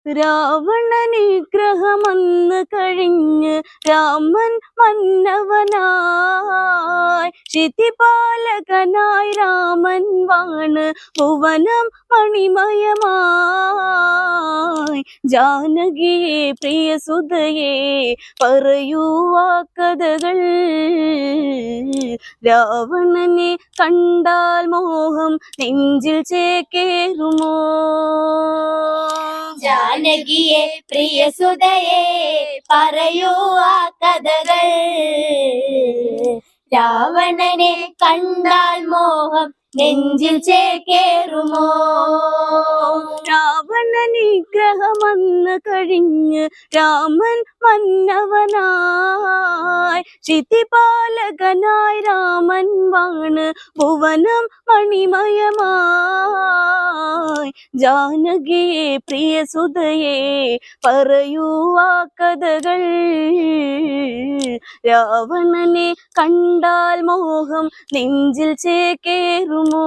രാവണനിഗ്രഹമന്ന് കഴിഞ്ഞ് രാമൻ മന്നവനായി ക്ഷിതിപാലകനായി രാമൻ വാണ് ഭുവനം മണിമയമായി ജാനകിയെ പ്രിയസുതയെ പറയൂ ആ കഥകൾ രാവണനെ കണ്ടാൽ മോഹം നെഞ്ചിൽ ചേക്കേറുമോ ജാനകിയെ പ്രിയസുതയെ പറയൂ ആ കഥകൾ രാവണനെ കണ്ടാൽ മോഹം നെഞ്ചിൽ ചേക്കേറുമോ രാവണനിഗ്രഹമന്ന് കഴിഞ്ഞ് രാമൻ മന്നവനായി ക്ഷിതിപാലകനായി രാമൻ വാണ് ഭുവനം മണിമയമായി ജാനകിയെ പ്രിയസുതയെ പറയൂ ആ കഥകൾ രാവണനെ കണ്ടാൽ മോഹം നെഞ്ചിൽ ചേക്കേറുമോ